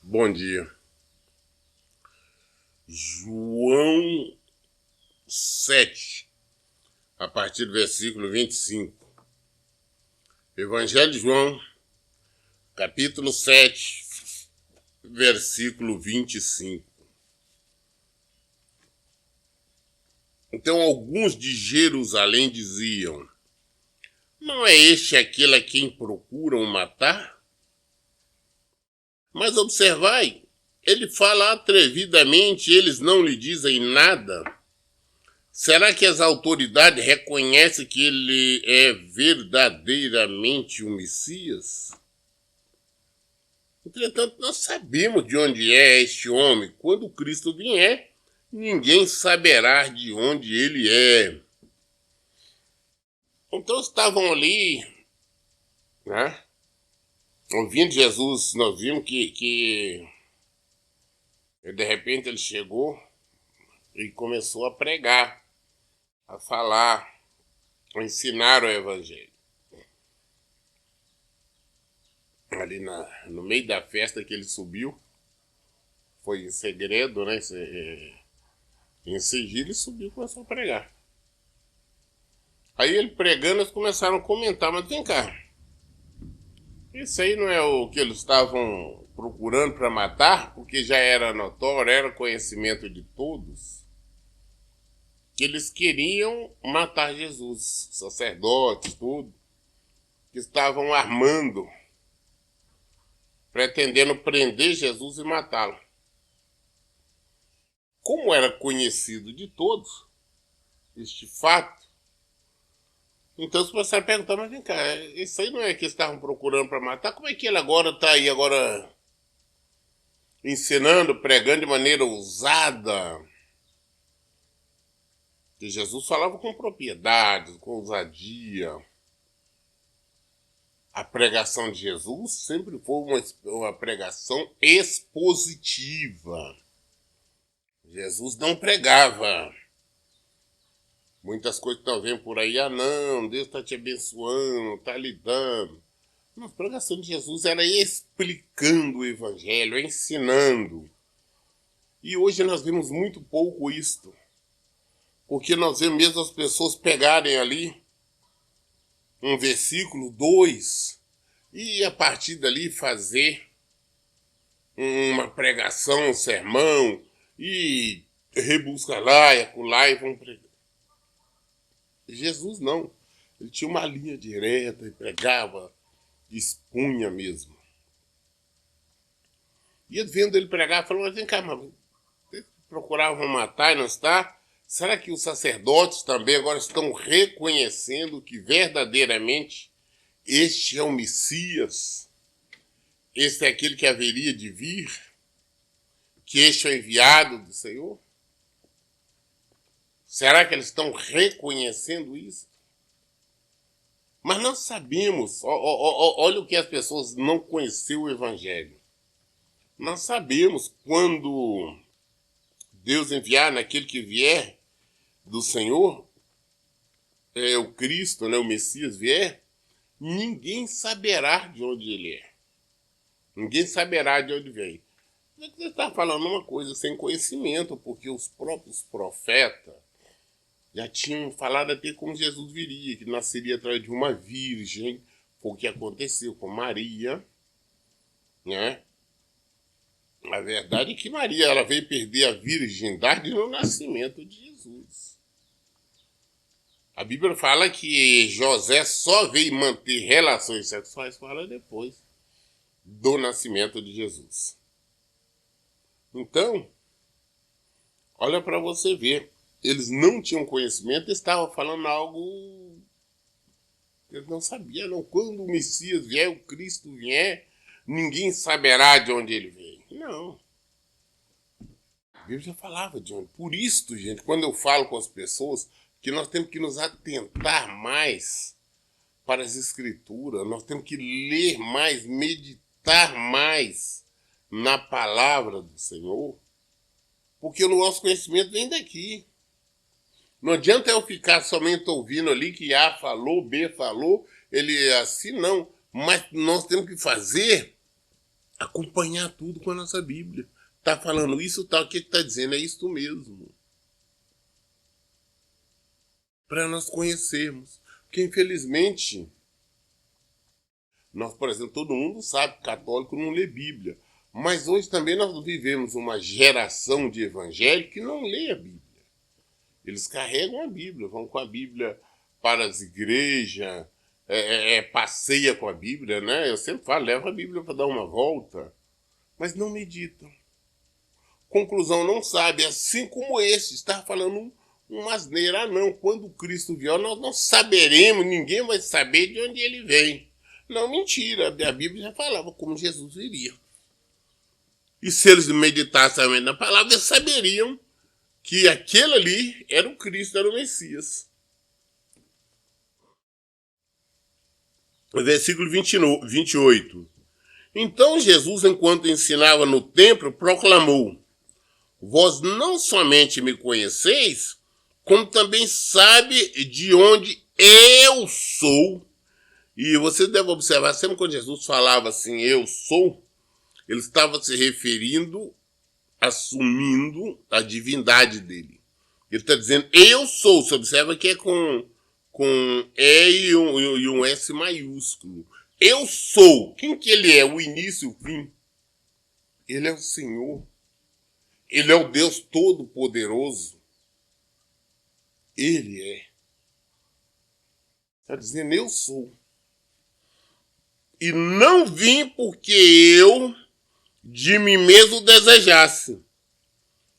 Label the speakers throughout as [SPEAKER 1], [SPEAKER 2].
[SPEAKER 1] Bom dia. João 7, a partir do versículo 25. Evangelho de João, capítulo 7, versículo 25. Então alguns de Jerusalém diziam: não é este aquele a quem procuram matar? Mas observai, ele fala atrevidamente, eles não lhe dizem nada. Será que as autoridades reconhecem que ele é verdadeiramente o Messias? Entretanto, nós sabemos de onde é este homem. Quando Cristo vier, ninguém saberá de onde ele é. Então estavam ali, né? Ouvindo Jesus, nós vimos que de repente ele chegou e começou a pregar, a falar, a ensinar o Evangelho. Ali no meio da festa que ele subiu, foi em segredo, né? Em sigilo, ele subiu e começou a pregar. Aí ele pregando, eles começaram a comentar, mas vem cá, isso aí não é o que eles estavam procurando para matar? Porque já era notório, era conhecimento de todos, que eles queriam matar Jesus, sacerdotes, tudo, que estavam armando, pretendendo prender Jesus e matá-lo. Como era conhecido de todos este fato, então eles começaram a perguntar, mas vem cá, isso aí não é que eles estavam procurando para matar? Como é que ele agora está aí, agora ensinando, pregando de maneira ousada? Que Jesus falava com propriedade, com ousadia. A pregação de Jesus sempre foi uma pregação expositiva. Jesus não pregava muitas coisas que estão vendo por aí, não, Deus está te abençoando, está lhe dando. Não, a pregação de Jesus era explicando o Evangelho, ensinando. E hoje nós vemos muito pouco isto. Porque nós vemos mesmo as pessoas pegarem ali um versículo, 2, e a partir dali fazer uma pregação, um sermão, e rebusca lá e acolá e vão pregar. Jesus não. Ele tinha uma linha direta e pregava, expunha mesmo. E vendo ele pregar, falou, mas vem cá, mas vocês procuravam matar e não está? Será que os sacerdotes também agora estão reconhecendo que verdadeiramente este é o Messias? Este é aquele que haveria de vir? Que este é o enviado do Senhor? Será que eles estão reconhecendo isso? Mas nós sabemos, olha o que as pessoas não conheceram o Evangelho. Nós sabemos quando Deus enviar naquele que vier do Senhor, o Cristo, né, o Messias vier, ninguém saberá de onde ele é. Ninguém saberá de onde vem. Você está falando uma coisa sem conhecimento, porque os próprios profetas já tinham falado até como Jesus viria, que nasceria através de uma virgem, foi o que aconteceu com Maria, né? A verdade é que Maria ela veio perder a virgindade no nascimento de Jesus. A Bíblia fala que José só veio manter relações sexuais com ela depois do nascimento de Jesus. Então, olha para você ver. Eles não tinham conhecimento, estavam falando algo que eles não sabiam. Não. Quando o Messias vier, o Cristo vier, ninguém saberá de onde ele veio. Não. A Bíblia já falava de onde. Por isso, gente, quando eu falo com as pessoas que nós temos que nos atentar mais para as Escrituras, nós temos que ler mais, meditar mais na palavra do Senhor, porque o nosso conhecimento vem daqui. Não adianta eu ficar somente ouvindo ali que A falou, B falou, ele assim não. Mas nós temos que fazer acompanhar tudo com a nossa Bíblia. Está falando isso, tal, o que está dizendo? É isso mesmo. Para nós conhecermos. Porque, infelizmente, nós, por exemplo, todo mundo sabe que católico não lê Bíblia. Mas hoje também nós vivemos uma geração de evangélicos que não lê a Bíblia. Eles carregam a Bíblia, vão com a Bíblia para as igrejas, passeia com a Bíblia, né? Eu sempre falo, leva a Bíblia para dar uma volta, mas não meditam. Conclusão, não sabe, assim como esse, está falando uma asneira. Ah, não, quando Cristo vier, nós não saberemos, ninguém vai saber de onde ele vem. Não, mentira, a Bíblia já falava como Jesus viria. E se eles meditassem também na palavra, eles saberiam que aquele ali era o Cristo, era o Messias. Versículo 28. Então Jesus, enquanto ensinava no templo, proclamou: vós não somente me conheceis, como também sabe de onde eu sou. E você deve observar, sempre quando Jesus falava assim, eu sou, ele estava se referindo, assumindo a divindade dele. Ele está dizendo, eu sou. Você observa que é com E e um S maiúsculo. Eu sou. Quem que ele é? O início e o fim. Ele é o Senhor. Ele é o Deus Todo-Poderoso. Ele é. Está dizendo, eu sou. E não vim porque eu de mim mesmo desejasse.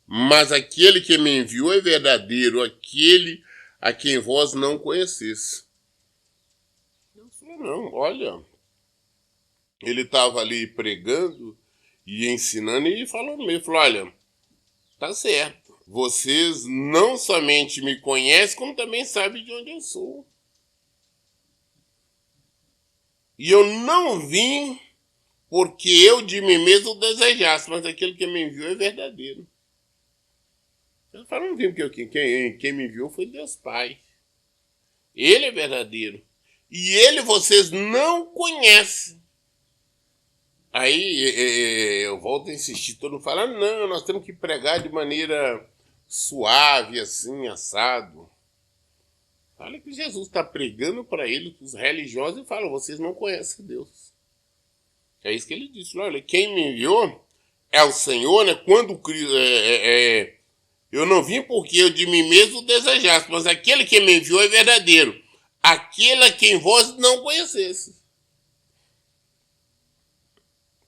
[SPEAKER 1] Mas aquele que me enviou é verdadeiro, aquele a quem vós não conhecesse. Eu falei, não, olha. Ele estava ali pregando e ensinando e falando mesmo. Falou, olha, tá certo. Vocês não somente me conhecem, como também sabem de onde eu sou. E eu não vim porque eu de mim mesmo desejasse, mas aquele que me enviou é verdadeiro. Eu falo, não vim porque quem me enviou foi Deus Pai. Ele é verdadeiro. E ele vocês não conhecem. Aí eu volto a insistir, todo mundo fala, não, nós temos que pregar de maneira suave, assim, assado. Olha que Jesus está pregando para ele, os religiosos, e fala, vocês não conhecem Deus. É isso que ele disse, olha, quem me enviou é o Senhor, né? Quando eu não vim porque eu de mim mesmo desejasse, mas aquele que me enviou é verdadeiro, aquele a quem vós não conhecesse.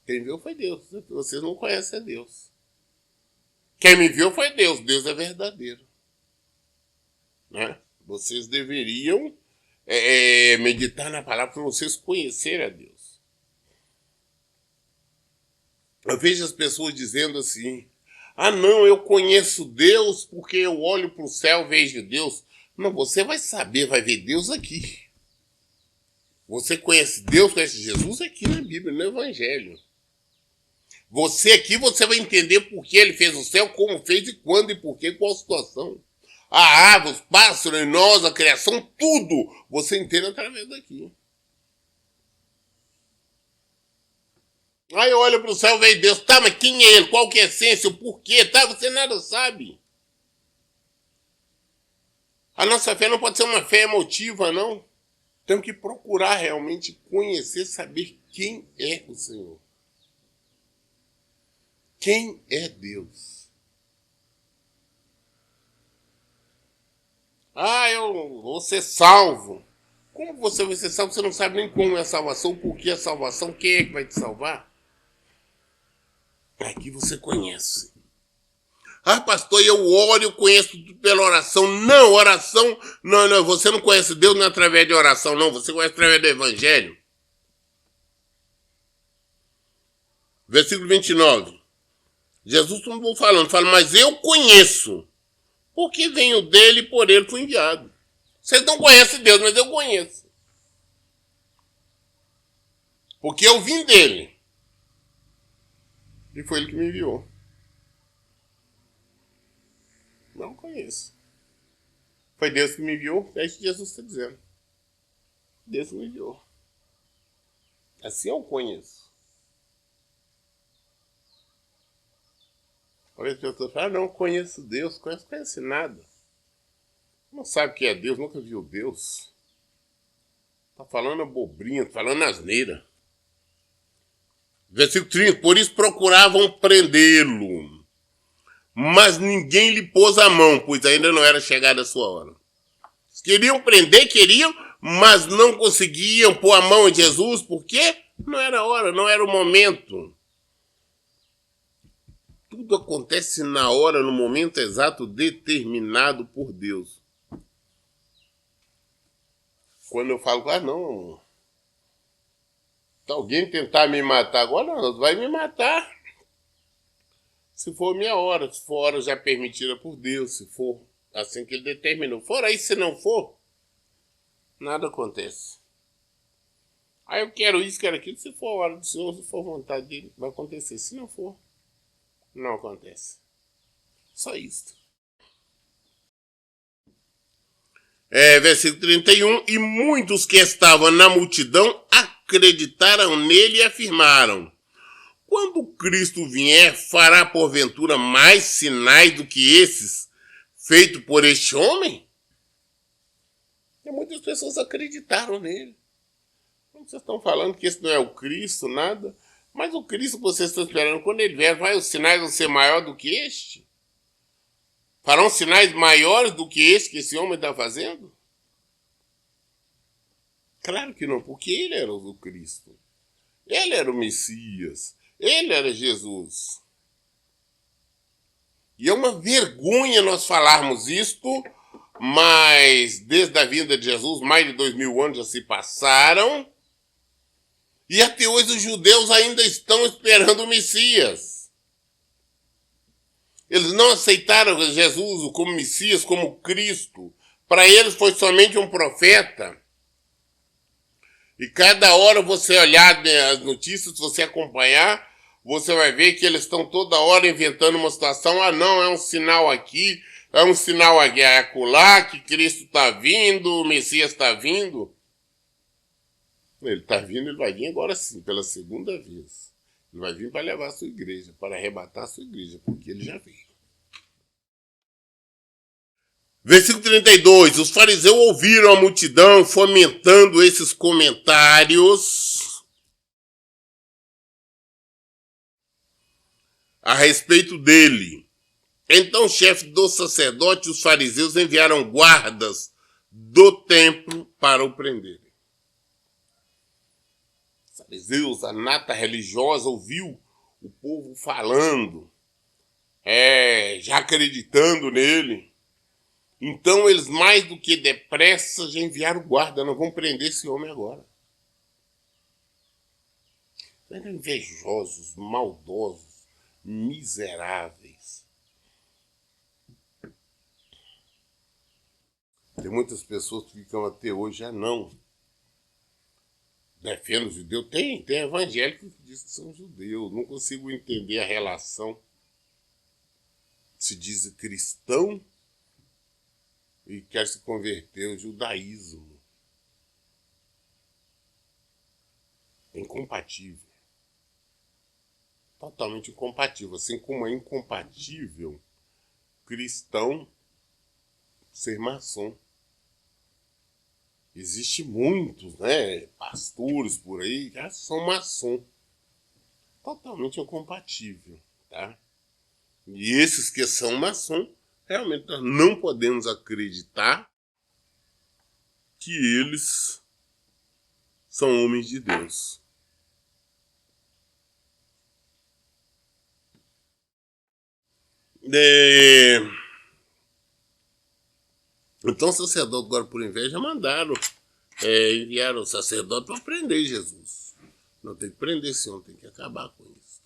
[SPEAKER 1] Quem viu foi Deus. Vocês não conhecem a Deus. Quem me viu foi Deus. Deus é verdadeiro. Né? Vocês deveriam meditar na palavra para vocês conhecerem a Deus. Eu vejo as pessoas dizendo assim, ah não, eu conheço Deus porque eu olho para o céu e vejo Deus. Não, você vai saber, vai ver Deus aqui. Você conhece Deus, conhece Jesus aqui na Bíblia, no Evangelho. Você aqui, você vai entender por que ele fez o céu, como fez e quando e por que, qual situação. A árvore, os pássaros, nós, a criação, tudo você entende através daqui. Aí eu olho para o céu e vejo Deus, tá, mas quem é ele? Qual que é a essência? O porquê? Tá, você nada sabe. A nossa fé não pode ser uma fé emotiva, não. Temos que procurar realmente conhecer, saber quem é o Senhor. Quem é Deus? Ah, eu vou ser salvo. Como você vai ser salvo? Você não sabe nem como é a salvação, por que a salvação, quem é que vai te salvar? Aqui você conhece. Ah, pastor, eu oro, eu conheço tudo pela oração. Não, oração, não, você não conhece Deus não é através de oração, não. Você conhece através do Evangelho. Versículo 29. Jesus não falando, fala, mas eu conheço, porque venho dele e por ele fui enviado. Vocês não conhecem Deus, mas eu conheço. Porque eu vim dele. E foi ele que me enviou. Não conheço. Foi Deus que me enviou, é isso que Jesus está dizendo. Deus me enviou. Assim eu conheço. Às vezes as pessoas falam, não conheço Deus, conhece nada. Não sabe o que é Deus, nunca viu Deus. Está falando abobrinha, está falando asneira. Versículo 30, por isso procuravam prendê-lo, mas ninguém lhe pôs a mão, pois ainda não era chegada a sua hora. Eles queriam prender, mas não conseguiam pôr a mão em Jesus, porque não era a hora, não era o momento. Tudo acontece na hora, no momento exato determinado por Deus. Quando eu falo, não, se alguém tentar me matar agora, não, vai me matar. Se for minha hora, se for hora já permitida por Deus, se for assim que ele determinou. Fora isso, se não for, nada acontece. Aí eu quero isso, quero aquilo, se for a hora do Senhor, se for a vontade dele, vai acontecer. Se não for, não acontece. Só isso. Versículo 31, e muitos que estavam na multidão acreditaram nele e afirmaram, quando Cristo vier, fará porventura mais sinais do que esses, feitos por este homem? E muitas pessoas acreditaram nele. Vocês estão falando que esse não é o Cristo, nada, mas o Cristo que vocês estão esperando, quando ele vier, os sinais vão ser maiores do que este? Farão sinais maiores do que esse homem está fazendo? Claro que não, porque ele era o Cristo. Ele era o Messias. Ele era Jesus. E é uma vergonha nós falarmos isto, mas desde a vinda de Jesus, mais de 2000 anos já se passaram, e até hoje os judeus ainda estão esperando o Messias. Eles não aceitaram Jesus como Messias, como Cristo. Para eles foi somente um profeta. E cada hora você olhar as notícias, se você acompanhar, você vai ver que eles estão toda hora inventando uma situação. Não, é um sinal aqui, é um sinal acolá, que Cristo está vindo, o Messias está vindo. Ele está vindo, ele vai vir agora sim, pela segunda vez. Ele vai vir para levar a sua igreja, para arrebatar a sua igreja, porque ele já veio. Versículo 32. Os fariseus ouviram a multidão fomentando esses comentários a respeito dele. Então o chefe dos sacerdotes e os fariseus enviaram guardas do templo para o prenderem. Os fariseus, a nata religiosa, ouviu o povo falando, já acreditando nele. Então eles, mais do que depressa, já enviaram guarda. Não vão prender esse homem agora. Eram invejosos, maldosos, miseráveis. Tem muitas pessoas que ficam até hoje, não. Defendem os judeus. Tem evangélicos que dizem que são judeus. Não consigo entender a relação. Se diz cristão e quer se converter ao judaísmo. É incompatível. Totalmente incompatível. Assim como é incompatível cristão ser maçom. Existem muitos, pastores por aí que são maçom. Totalmente incompatível, tá? E esses que são maçom, realmente nós não podemos acreditar que eles são homens de Deus. Então o sacerdote, agora por inveja, enviaram o sacerdote para prender Jesus. Não tem que prender esse homem, tem que acabar com isso.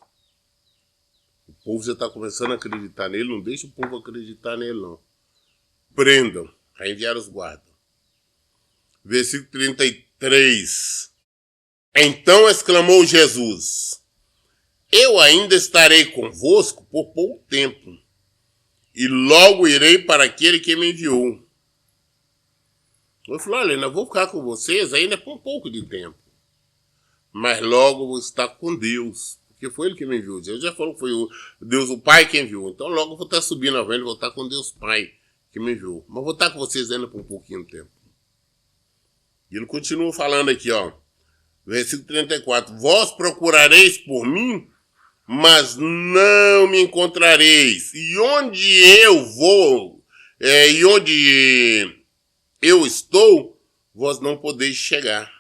[SPEAKER 1] O povo já está começando a acreditar nele, não deixa o povo acreditar nele, não. Prendam. Aí enviaram os guardas. Versículo 33. Então exclamou Jesus: eu ainda estarei convosco por pouco tempo, e logo irei para aquele que me enviou. Eu falei, olha, eu vou ficar com vocês ainda por um pouco de tempo, mas logo vou estar com Deus, porque foi ele que me enviou. Jesus já falou que foi o Deus o Pai que enviou. Então logo eu vou estar subindo a velha, vou estar com Deus Pai que me enviou. Mas vou estar com vocês ainda por um pouquinho de tempo. E ele continua falando aqui, ó. Versículo 34. Vós procurareis por mim, mas não me encontrareis. E onde eu vou, e onde eu estou, vós não podeis chegar.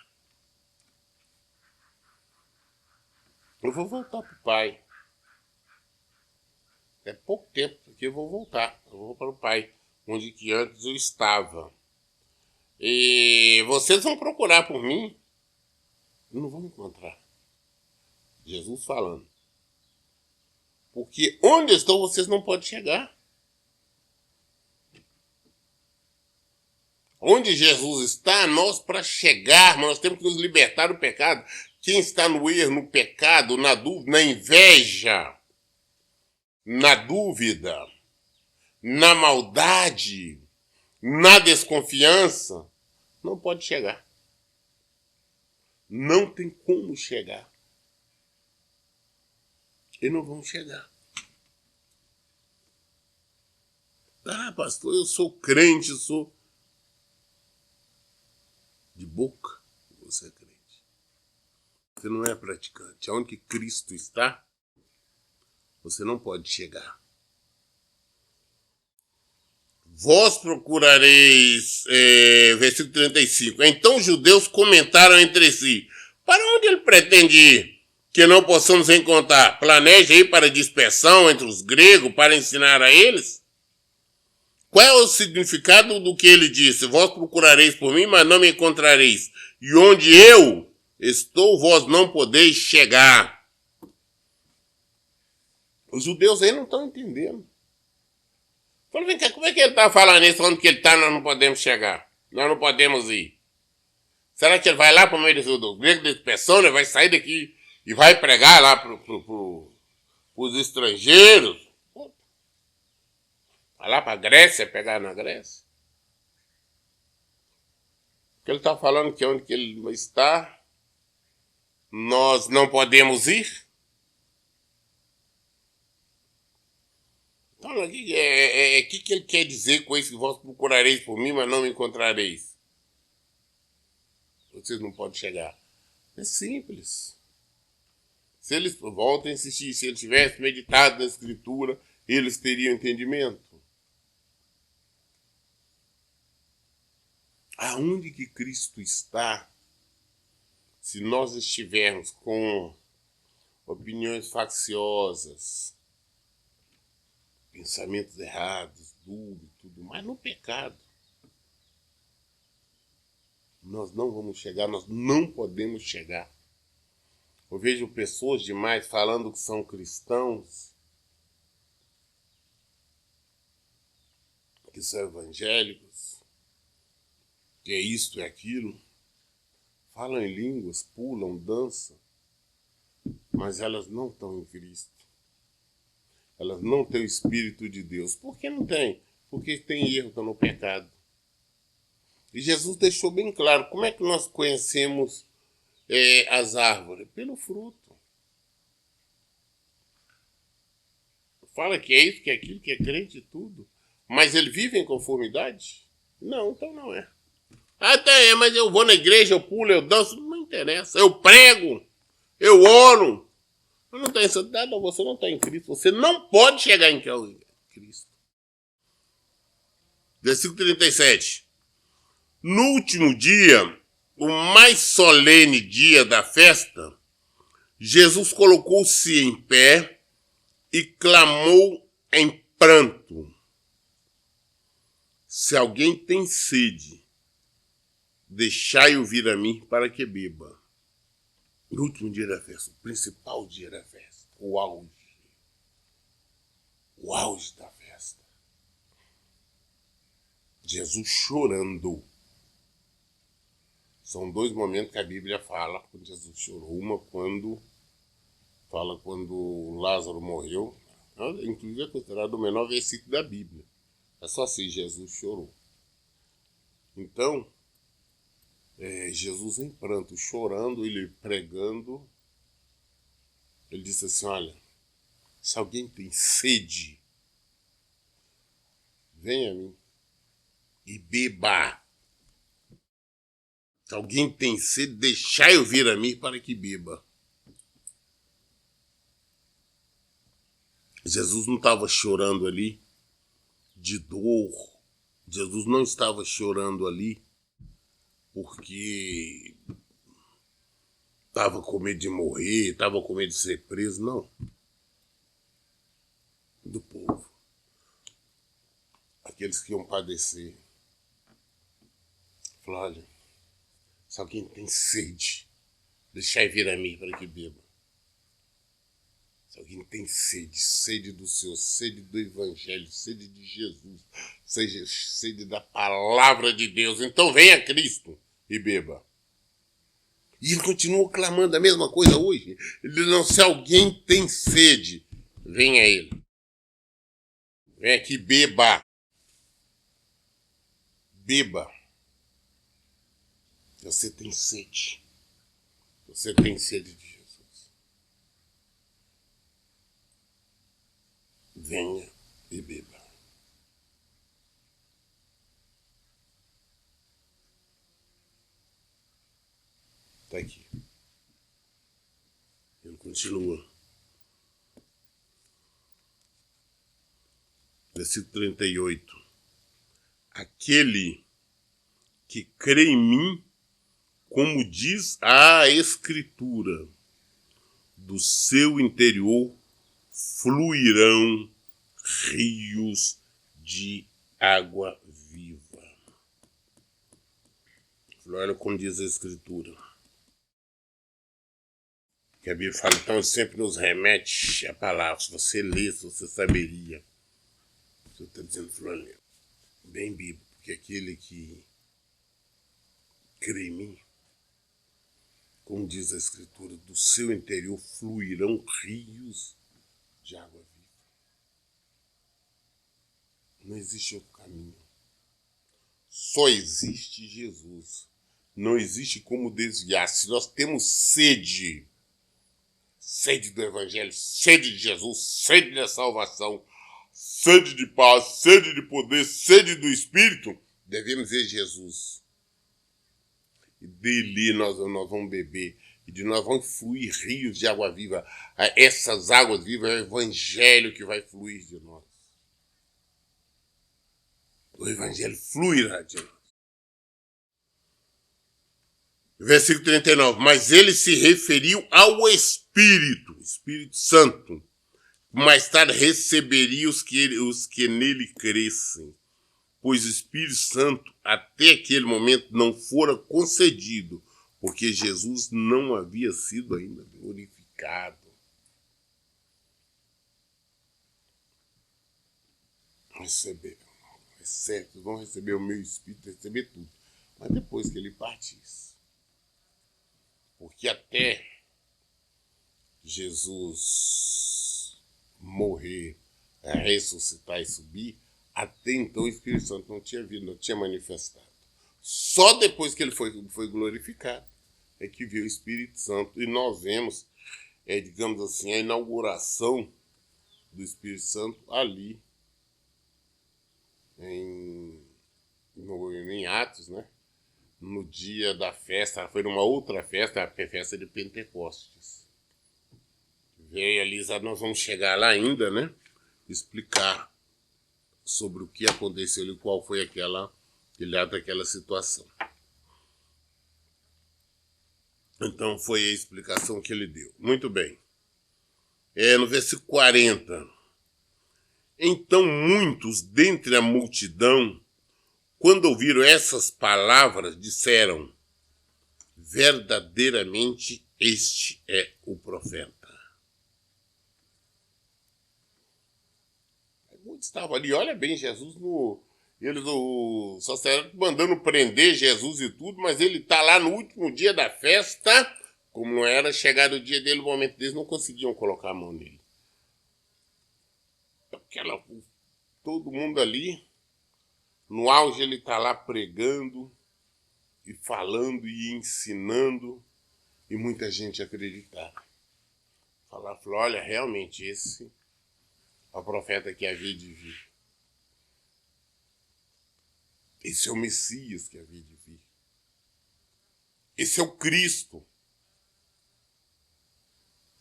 [SPEAKER 1] Eu vou voltar para o Pai. É pouco tempo que eu vou voltar. Eu vou para o Pai, onde que antes eu estava. E vocês vão procurar por mim, não vão encontrar. Jesus falando. Porque onde estou, vocês não podem chegar. Onde Jesus está, nós para chegarmos, nós temos que nos libertar do pecado. Quem está no erro, no pecado, na dúvida, na inveja, na dúvida, na maldade, na desconfiança, não pode chegar. Não tem como chegar. E não vão chegar. Ah, pastor, eu sou crente, eu sou... De boca, você é crente. Você não é praticante. Aonde que Cristo está, você não pode chegar. Vós procurareis, versículo 35. Então os judeus comentaram entre si: para onde ele pretende ir, que não possamos encontrar? Planeja ir para a dispersão entre os gregos para ensinar a eles? Qual é o significado do que ele disse? Vós procurareis por mim, mas não me encontrareis. E onde eu estou, vós não podeis chegar. Os judeus aí não estão entendendo. Falei, vem cá, como é que ele está falando isso? Onde que ele está, nós não podemos chegar. Nós não podemos ir. Será que ele vai lá para o meio do grego de dispersão, né? Vai sair daqui e vai pregar lá para os estrangeiros? Vai lá para a Grécia, pegar na Grécia. Porque ele está falando que onde que ele está, nós não podemos ir. Então, o que ele quer dizer com isso? Que vós procurareis por mim, mas não me encontrareis. Vocês não podem chegar. É simples. Se eles voltam a insistir, se eles tivessem meditado na Escritura, eles teriam entendimento. Aonde que Cristo está, se nós estivermos com opiniões facciosas, pensamentos errados, dúvidas, tudo mais, no pecado, nós não vamos chegar, nós não podemos chegar. Eu vejo pessoas demais falando que são cristãos, que são evangélicos, que é isto e aquilo, falam em línguas, pulam, dançam, mas elas não estão em Cristo. Elas não têm o Espírito de Deus. Por que não tem? Porque tem erro, estão no pecado. E Jesus deixou bem claro, como é que nós conhecemos as árvores? Pelo fruto. Fala que é isso, que é aquilo, que é crente e tudo. Mas ele vive em conformidade? Não, então não é. Até é, mas eu vou na igreja, eu pulo, eu danço, não interessa. Eu prego, eu oro. Eu não tenho santidade, não, você não está em Cristo. Você não pode chegar em Cristo. Versículo 37. No último dia, o mais solene dia da festa, Jesus colocou-se em pé e clamou em pranto: se alguém tem sede, deixai-o vir a mim para que beba. No último dia da festa, o principal dia da festa, o auge da festa. Jesus chorando. São dois momentos que a Bíblia fala quando Jesus chorou. Uma quando Lázaro morreu, inclusive é considerado o menor versículo da Bíblia. É só assim, Jesus chorou. Então, Jesus em pranto, chorando, ele pregando Ele disse assim, olha, se alguém tem sede, venha a mim e beba. Se alguém tem sede, deixai eu vir a mim para que beba. Jesus não estava chorando ali de dor. Jesus não estava chorando ali porque estava com medo de morrer, estava com medo de ser preso, não. Do povo. Aqueles que iam padecer. Falou, olha, se alguém tem sede, deixai vir a mim para que beba. Se alguém tem sede, sede do Senhor, sede do Evangelho, sede de Jesus, sede da palavra de Deus, então venha a Cristo e beba. E ele continua clamando a mesma coisa hoje. Ele diz, não, se alguém tem sede, venha a ele. Venha aqui, beba. Beba. Você tem sede. Você tem sede de Jesus. Venha e beba. Está aqui. Ele continua. Versículo 38. Aquele que crê em mim, como diz a Escritura, do seu interior fluirão rios de água viva. Olha como diz a Escritura. Que a Bíblia fala, então, sempre nos remete a palavra. Se você lesse, você saberia. Você está dizendo, Flávio, bem bíblico, porque aquele que crê em mim, como diz a Escritura, do seu interior fluirão rios de água viva. Não existe outro caminho. Só existe Jesus. Não existe como desviar. Se nós temos sede do Evangelho, sede de Jesus, sede da salvação, sede de paz, sede de poder, sede do Espírito, devemos ver Jesus. E dele nós vamos beber. E de nós vão fluir rios de água viva. Essas águas vivas é o Evangelho que vai fluir de nós. O Evangelho fluirá de nós. Versículo 39. Mas ele se referiu ao Espírito Santo. Mais tarde receberia os que nele crescem. Pois o Espírito Santo até aquele momento não fora concedido, porque Jesus não havia sido ainda glorificado. Receber. É certo, vão receber o meu Espírito, receber tudo. Mas depois que ele partisse. Porque até Jesus morrer, ressuscitar e subir, até então o Espírito Santo não tinha vindo, não tinha manifestado. Só depois que ele foi glorificado é que veio o Espírito Santo. E nós vemos, digamos assim, a inauguração do Espírito Santo ali em Atos, né? No dia da festa, foi numa outra festa, a festa de Pentecostes. Veio ali, nós vamos chegar lá ainda, né? Explicar sobre o que aconteceu e qual foi aquela situação. Então foi a explicação que ele deu. Muito bem. No versículo 40. Então muitos dentre a multidão, quando ouviram essas palavras, disseram, verdadeiramente este é o profeta. Muitos estavam ali, olha bem, Jesus eles o sacerdote mandando prender Jesus e tudo, mas ele está lá no último dia da festa, como não era chegado o dia dele, o momento deles, não conseguiam colocar a mão nele. Todo mundo ali, no auge ele está lá pregando e falando e ensinando, e muita gente acreditava. falou, olha, realmente esse é o profeta que havia de vir. Esse é o Messias que havia de vir. Esse é o Cristo.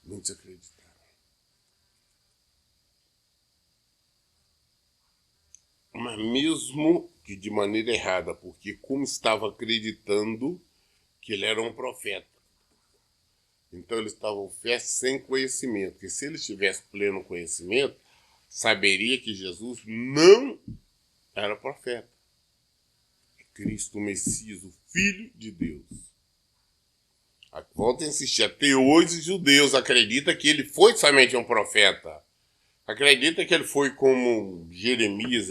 [SPEAKER 1] Muitos acreditaram. Mas mesmo que de maneira errada, porque como estava acreditando que ele era um profeta. Então eles estavam fé sem conhecimento. Porque se eles tivessem pleno conhecimento, saberia que Jesus não era profeta. É Cristo, o Messias, o Filho de Deus. Volto a insistir, até hoje os judeus acreditam que ele foi somente um profeta. Acredita que ele foi como Jeremias,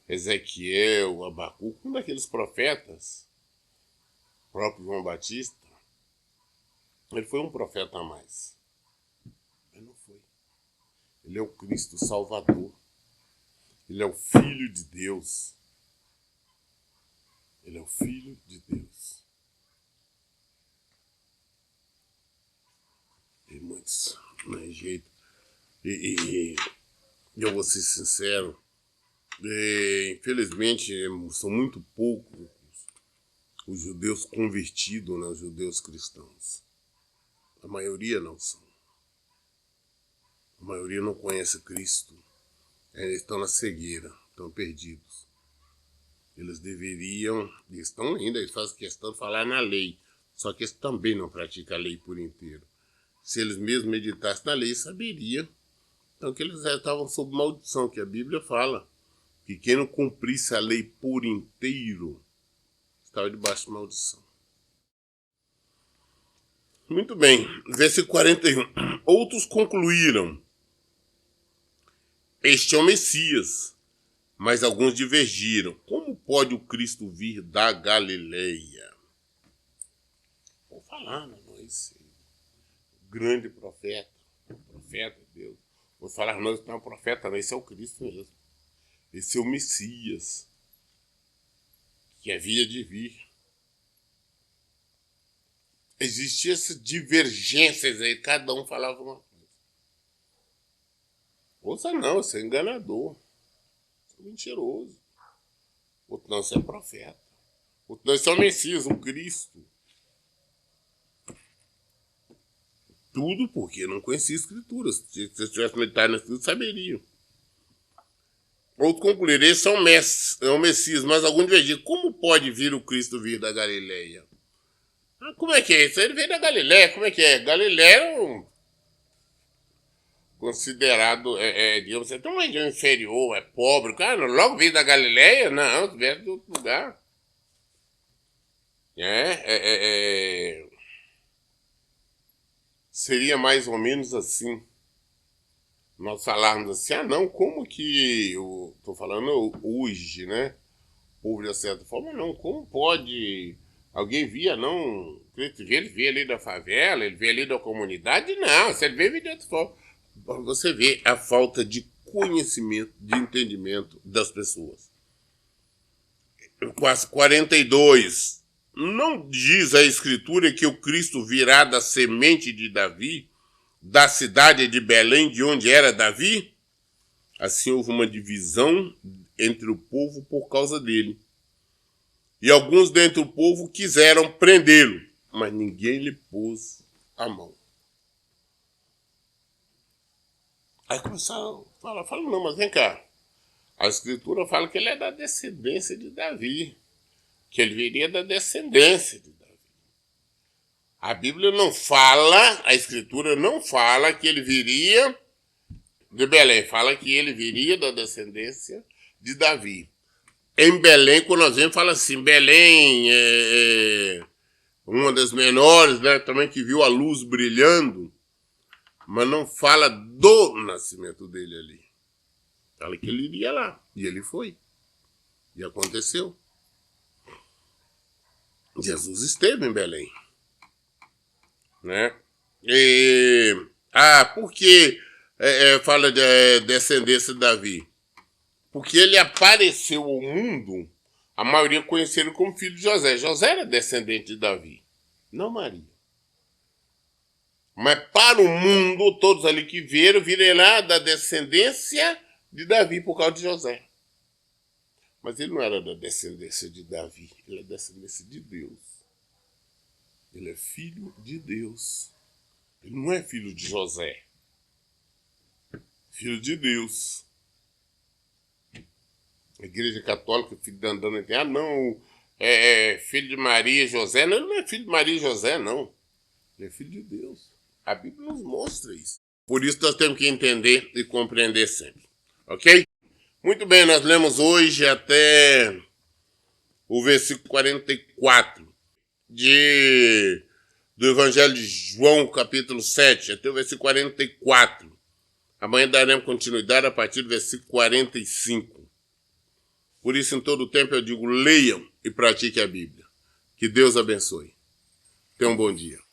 [SPEAKER 1] Ezequiel, Abacuque, um daqueles profetas, o próprio João Batista. Ele foi um profeta a mais. Mas não foi. Ele é o Cristo Salvador. Ele é o Filho de Deus. Ele é o Filho de Deus. E muitos, não é jeito. E eu vou ser sincero, infelizmente são muito poucos os judeus convertidos, né, os judeus cristãos. A maioria não são. A maioria não conhece Cristo. Eles estão na cegueira, estão perdidos. Eles deveriam, eles estão ainda, eles fazem questão de falar na lei, só que eles também não praticam a lei por inteiro. Se eles mesmos meditassem na lei, saberiam. Então que eles estavam sob maldição, que a Bíblia fala que quem não cumprisse a lei por inteiro estava debaixo de maldição. Muito bem, versículo 41. Outros concluíram, este é o Messias, mas alguns divergiram. Como pode o Cristo vir da Galileia? Vou falar, não, esse grande profeta de Deus. Vou falar, não, esse não é um profeta, não, esse é o Cristo mesmo. Esse é o Messias que havia de vir. Existia essas divergências aí, cada um falava uma coisa. Ouça não, você é enganador, você é mentiroso. Outro não, você é profeta. Outro não, você é o Messias, o Cristo. Tudo porque não conhecia Escrituras. Se você tivesse meditado na Escritura, saberiam. Outro concluir, esse é o Messias, mas algum divergiram. Como pode vir o Cristo vir da Galileia? Ah, como é que é isso? Ele veio da Galileia, como é que é? Galileia é considerado, digamos, é uma região inferior, é pobre. Cara, logo veio da Galileia? Não, veio de outro lugar. Seria mais ou menos assim. Nós falarmos assim, não, como que, eu tô falando hoje, né? Povo de certa forma, não, como pode alguém via, não, ele veio ali da favela, ele veio ali da comunidade? Não, se ele veio de outra forma. Você vê a falta de conhecimento, de entendimento das pessoas. 42. Não diz a Escritura que o Cristo virá da semente de Davi, da cidade de Belém, de onde era Davi? Assim houve uma divisão entre o povo por causa dele. E alguns dentre o povo quiseram prendê-lo, mas ninguém lhe pôs a mão. Aí começaram a falar, não, mas vem cá. A Escritura fala que ele é da descendência de Davi, que ele viria da descendência de Davi. A Bíblia não fala, a Escritura não fala que ele viria de Belém, fala que ele viria da descendência de Davi. Em Belém, quando nós vemos, fala assim, Belém é uma das menores, né, também que viu a luz brilhando, mas não fala do nascimento dele ali. Fala que ele iria lá, e ele foi. E aconteceu. Jesus esteve em Belém. Né? Por que fala de descendência de Davi? Porque ele apareceu ao mundo, a maioria conheceram como filho de José. José era descendente de Davi, não Maria. Mas para o mundo, todos ali que viram lá da descendência de Davi por causa de José. Mas ele não era da descendência de Davi, ele é da descendência de Deus. Ele é filho de Deus. Ele não é filho de José. Filho de Deus. A Igreja Católica fica andando e não, é filho de Maria e José. Não, ele não é filho de Maria e José, não. Ele é filho de Deus. A Bíblia nos mostra isso. Por isso nós temos que entender e compreender sempre. Ok? Muito bem, nós lemos hoje até o versículo 44 do Evangelho de João, capítulo 7, até o versículo 44. Amanhã daremos continuidade a partir do versículo 45. Por isso, em todo o tempo, eu digo, leiam e pratiquem a Bíblia. Que Deus abençoe. Tenham um bom dia.